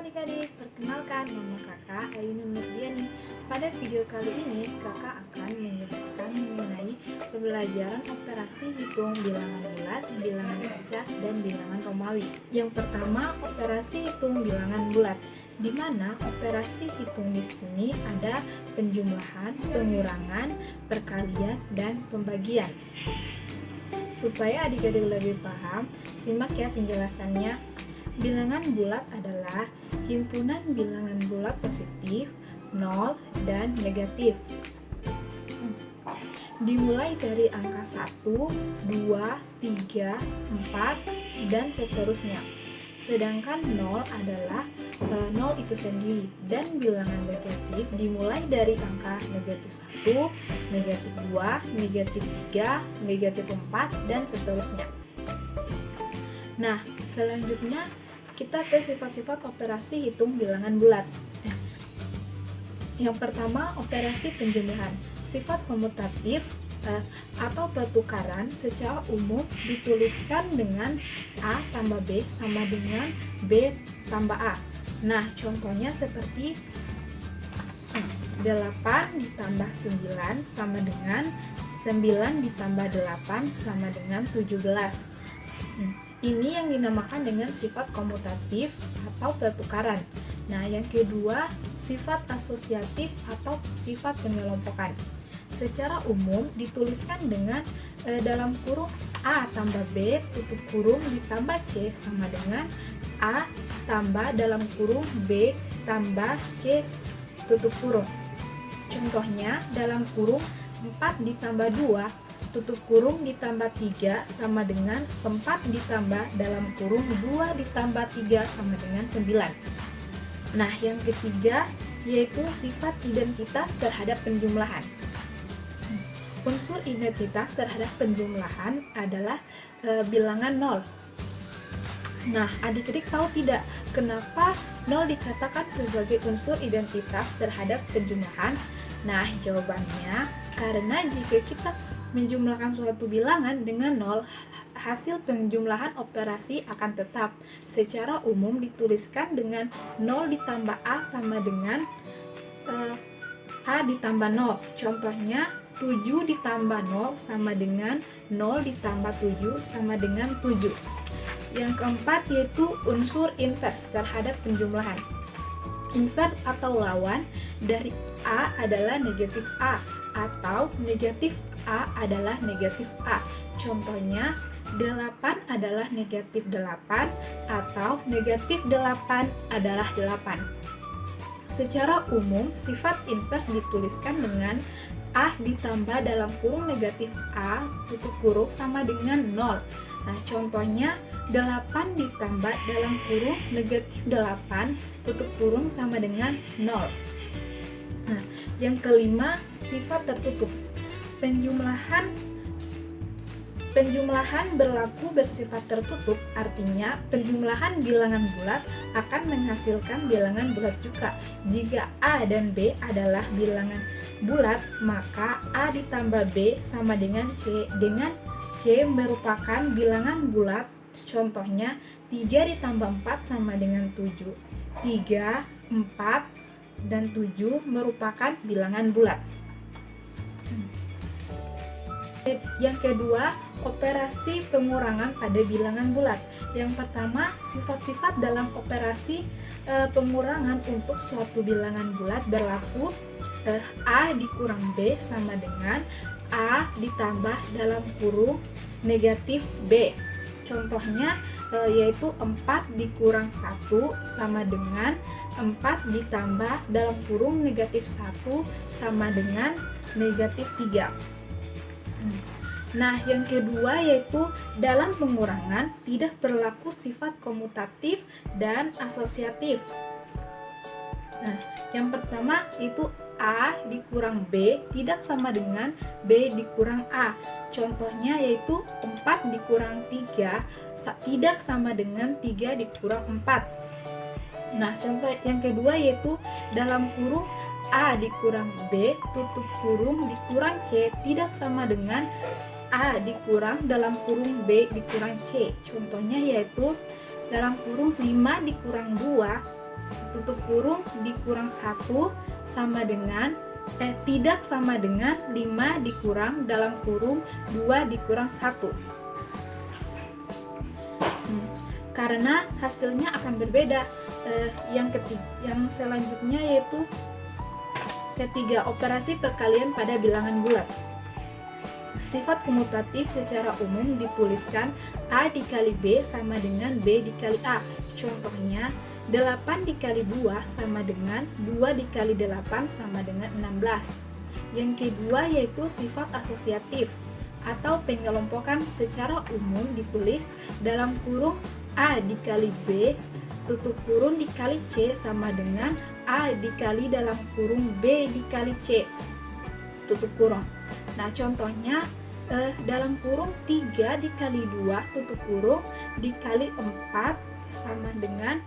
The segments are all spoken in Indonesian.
adik-adik, perkenalkan nama kakak Ainun Nurdiani. Pada video kali ini kakak akan menjelaskan mengenai pembelajaran operasi hitung bilangan bulat, bilangan pecah, dan bilangan Romawi. Yang pertama, operasi hitung bilangan bulat, di mana operasi hitung di sini ada penjumlahan, pengurangan, perkalian, dan pembagian. Supaya adik-adik lebih paham, simak ya penjelasannya. Bilangan bulat adalah himpunan bilangan bulat positif, 0, dan negatif. Dimulai dari angka 1, 2, 3, 4, dan seterusnya. Sedangkan 0 adalah 0 itu sendiri, dan bilangan negatif dimulai dari angka negatif 1, negatif 2, negatif 3, negatif 4, dan seterusnya. Nah, selanjutnya kita ke sifat-sifat operasi hitung bilangan bulat. Yang pertama, operasi penjumlahan. Sifat komutatif atau pertukaran secara umum dituliskan dengan A tambah B sama dengan B tambah A. Nah, contohnya seperti 8 ditambah 9 sama dengan 9 ditambah 8 sama dengan 17. Ini yang dinamakan dengan sifat komutatif atau pertukaran. Nah, yang kedua, sifat asosiatif atau sifat pengelompokan. Secara umum dituliskan dengan dalam kurung A tambah B tutup kurung ditambah C sama dengan A tambah dalam kurung B tambah C tutup kurung. Contohnya dalam kurung 4 ditambah 2 tutup kurung ditambah 3 sama dengan 4 ditambah dalam kurung 2 ditambah 3 sama dengan 9. Nah, yang ketiga yaitu sifat identitas terhadap penjumlahan. Unsur identitas terhadap penjumlahan adalah bilangan 0. Nah, adik-adik tahu tidak kenapa 0 dikatakan sebagai unsur identitas terhadap penjumlahan? Nah, jawabannya karena jika kita menjumlahkan suatu bilangan dengan 0, hasil penjumlahan operasi akan tetap. Secara umum dituliskan dengan 0 ditambah A sama dengan A ditambah 0. Contohnya 7 ditambah 0 sama dengan 0 ditambah 7 sama dengan 7. Yang keempat yaitu unsur invers terhadap penjumlahan. Invers atau lawan dari A adalah negatif A atau negatif A adalah negatif A. Contohnya 8 adalah negatif 8 atau negatif 8 adalah 8. Secara umum sifat invers dituliskan dengan A ditambah dalam kurung negatif A tutup kurung sama dengan 0. Nah, contohnya 8 ditambah dalam kurung negatif 8 tutup kurung sama dengan 0. Nah, yang kelima, sifat tertutup. Penjumlahan berlaku bersifat tertutup, artinya penjumlahan bilangan bulat akan menghasilkan bilangan bulat juga. Jika A dan B adalah bilangan bulat, maka A ditambah B sama dengan C, dengan C merupakan bilangan bulat. Contohnya 3 ditambah 4 sama dengan 7. 3, 4, dan 7 merupakan bilangan bulat. Yang kedua, operasi pengurangan pada bilangan bulat. Yang pertama, sifat-sifat dalam operasi pengurangan untuk suatu bilangan bulat berlaku A dikurang B sama dengan A ditambah dalam kurung negatif B. Contohnya yaitu 4 dikurang 1 sama dengan 4 ditambah dalam kurung negatif 1 sama dengan negatif 3. Nah, yang kedua yaitu dalam pengurangan tidak berlaku sifat komutatif dan asosiatif. Nah, yang pertama itu A dikurang B tidak sama dengan B dikurang A. Contohnya yaitu 4 dikurang 3 tidak sama dengan 3 dikurang 4. Nah, contoh yang kedua yaitu dalam kurung A dikurang B tutup kurung dikurang C tidak sama dengan A dikurang dalam kurung B dikurang C. Contohnya yaitu dalam kurung 5 dikurang 2 tutup kurung dikurang 1 sama dengan tidak sama dengan 5 dikurang dalam kurung 2 dikurang 1. Karena hasilnya akan berbeda. Yang selanjutnya yaitu ketiga, operasi perkalian pada bilangan bulat. Sifat komutatif secara umum dituliskan A dikali B sama dengan B dikali A. Contohnya, 8 dikali 2 sama dengan 2 dikali 8 sama dengan 16. Yang kedua yaitu sifat asosiatif atau pengelompokan secara umum ditulis dalam kurung A dikali B tutup kurung dikali C sama dengan A dikali dalam kurung B dikali C tutup kurung. Nah, contohnya dalam kurung 3 dikali 2 tutup kurung dikali 4 sama dengan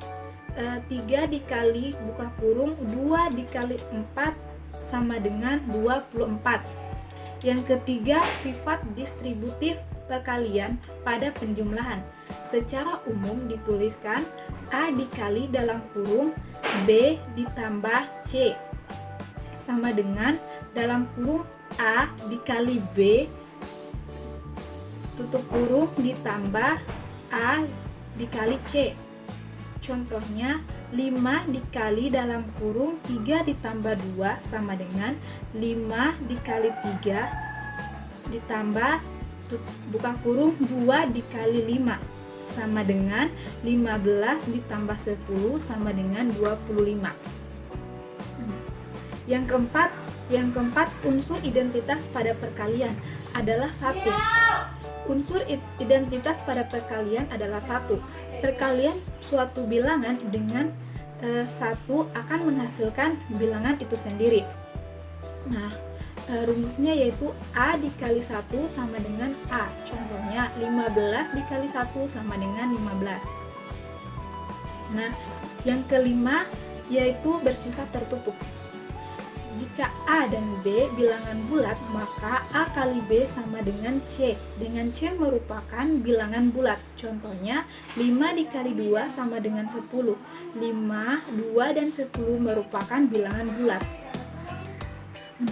3 dikali buka kurung 2 dikali 4 sama dengan 24. Yang ketiga, sifat distributif perkalian pada penjumlahan. Secara umum dituliskan A dikali dalam kurung B ditambah C sama dengan dalam kurung A dikali B tutup kurung ditambah A dikali C. Contohnya, 5 dikali dalam kurung 3 ditambah 2 sama dengan 5 dikali 3 ditambah buka kurung 2 dikali 5 sama dengan 15 ditambah 10 sama dengan 25. Yang keempat, unsur identitas pada perkalian adalah 1. Unsur identitas pada perkalian adalah 1. Perkalian suatu bilangan dengan 1 akan menghasilkan bilangan itu sendiri. Nah, rumusnya yaitu A dikali 1 sama dengan A. Contohnya 15 dikali 1 sama dengan 15. Nah, yang kelima yaitu bersifat tertutup. Jika A dan B bilangan bulat, maka A kali B sama dengan C. Dengan C merupakan bilangan bulat. Contohnya 5 dikali 2 sama dengan 10. 5, 2, dan 10 merupakan bilangan bulat.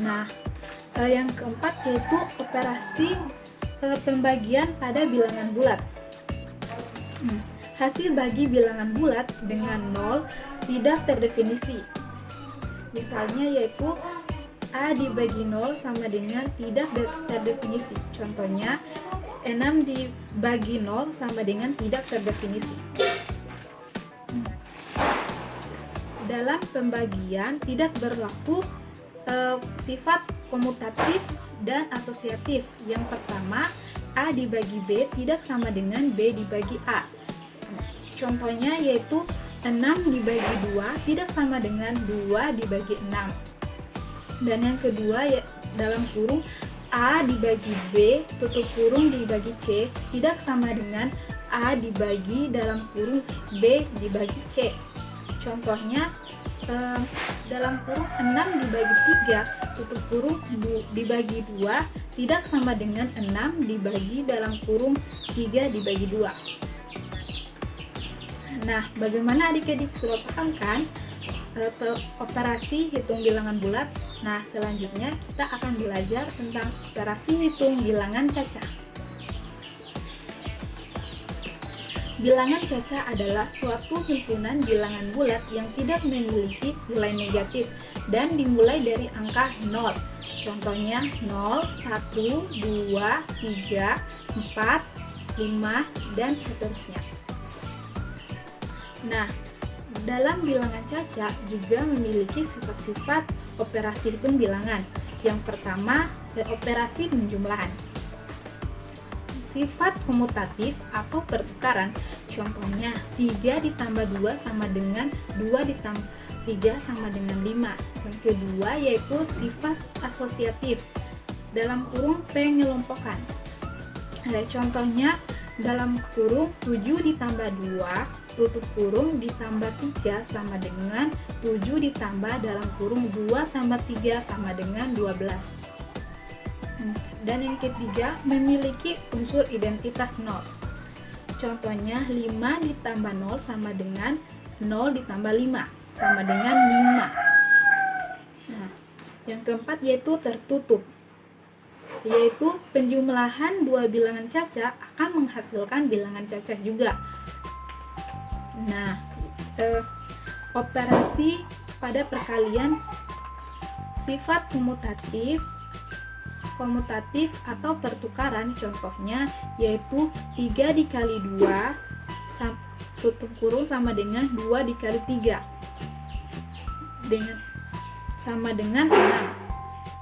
Nah, yang keempat yaitu operasi pembagian pada bilangan bulat. Hasil bagi bilangan bulat dengan 0 tidak terdefinisi. Misalnya yaitu A dibagi 0 sama dengan tidak terdefinisi. Contohnya 6 dibagi 0 sama dengan tidak terdefinisi. Dalam pembagian tidak berlaku sifat komutatif dan asosiatif. Yang pertama, A dibagi B tidak sama dengan B dibagi A. Contohnya yaitu 6 dibagi 2 tidak sama dengan 2 dibagi 6. Dan yang kedua ya, dalam kurung A dibagi B tutup kurung dibagi C tidak sama dengan A dibagi dalam kurung B dibagi C. Contohnya dalam kurung 6 dibagi 3 tutup kurung dibagi 2 tidak sama dengan 6 dibagi dalam kurung 3 dibagi 2. Nah, bagaimana adik-adik sudah paham kan operasi hitung bilangan bulat? Nah, selanjutnya kita akan belajar tentang operasi hitung bilangan cacah. Bilangan cacah adalah suatu himpunan bilangan bulat yang tidak memiliki nilai negatif dan dimulai dari angka 0. Contohnya 0, 1, 2, 3, 4, 5, dan seterusnya. Nah, dalam bilangan cacah juga memiliki sifat-sifat operasi hitung bilangan. Yang pertama, operasi penjumlahan. Sifat komutatif atau pertukaran. Contohnya 3 ditambah 2 sama dengan 2 ditambah 3 sama dengan 5. Yang kedua yaitu sifat asosiatif dalam kurung pengelompokan. Contohnya dalam kurung 7 ditambah 2 tutup kurung ditambah 3 sama dengan 7 ditambah dalam kurung 2 tambah 3 sama dengan 12. Dan yang ketiga, memiliki unsur identitas 0. Contohnya 5 ditambah 0 sama dengan 0 ditambah 5 sama dengan 5. Nah, yang keempat yaitu tertutup, yaitu penjumlahan dua bilangan caca akan menghasilkan bilangan caca juga. Nah, operasi pada perkalian sifat komutatif atau pertukaran contohnya yaitu 3 dikali 2 tutup kurung sama dengan 2 dikali 3 sama dengan 6.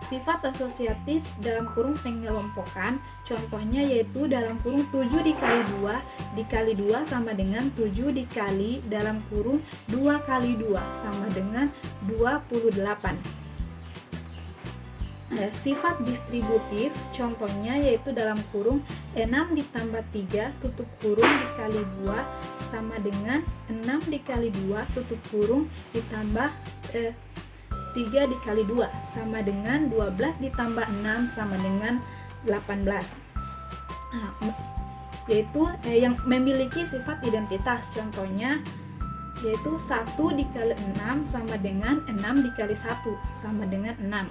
Sifat asosiatif dalam kurung pengelompokan contohnya yaitu dalam kurung 7 dikali 2 dikali 2 sama dengan 7 dikali dalam kurung 2 kali 2 sama dengan 28. Sifat distributif contohnya yaitu dalam kurung 6 ditambah 3 tutup kurung dikali 2 sama dengan 6 dikali 2 tutup kurung ditambah 3 dikali 2 sama dengan 12 ditambah 6 sama dengan 18. Yaitu yang memiliki sifat identitas contohnya yaitu 1 dikali 6 sama dengan 6 dikali 1 sama dengan 6.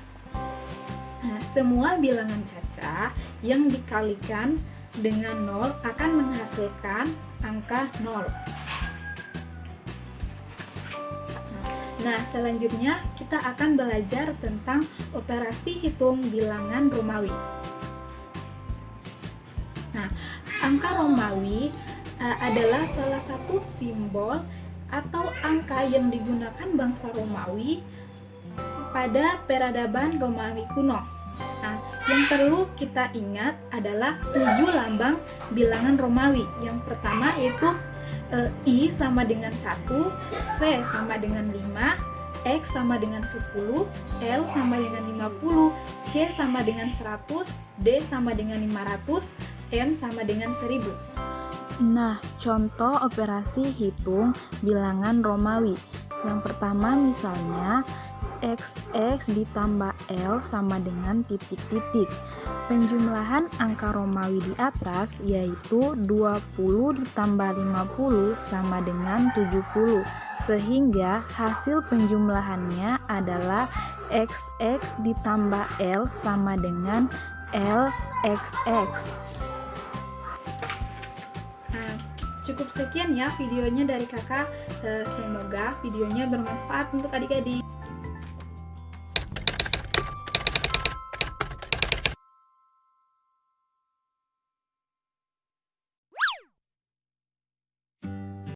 Nah, semua bilangan caca yang dikalikan dengan 0 akan menghasilkan angka 0. Nah, selanjutnya kita akan belajar tentang operasi hitung bilangan Romawi. Nah, angka Romawi adalah salah satu simbol atau angka yang digunakan bangsa Romawi pada peradaban Romawi kuno. Nah, yang perlu kita ingat adalah 7 lambang bilangan Romawi. Yang pertama yaitu I sama dengan 1, V sama dengan 5, X sama dengan 10, L sama dengan 50, C sama dengan 100, D sama dengan 500, M sama dengan 1000. Nah, contoh operasi hitung bilangan Romawi. Yang pertama misalnya XX ditambah L sama dengan titik-titik. Penjumlahan angka Romawi di atas yaitu 20 ditambah 50 sama dengan 70. Sehingga hasil penjumlahannya adalah XX ditambah L sama dengan LXX. Cukup sekian ya videonya dari kakak. Semoga videonya bermanfaat untuk adik-adik.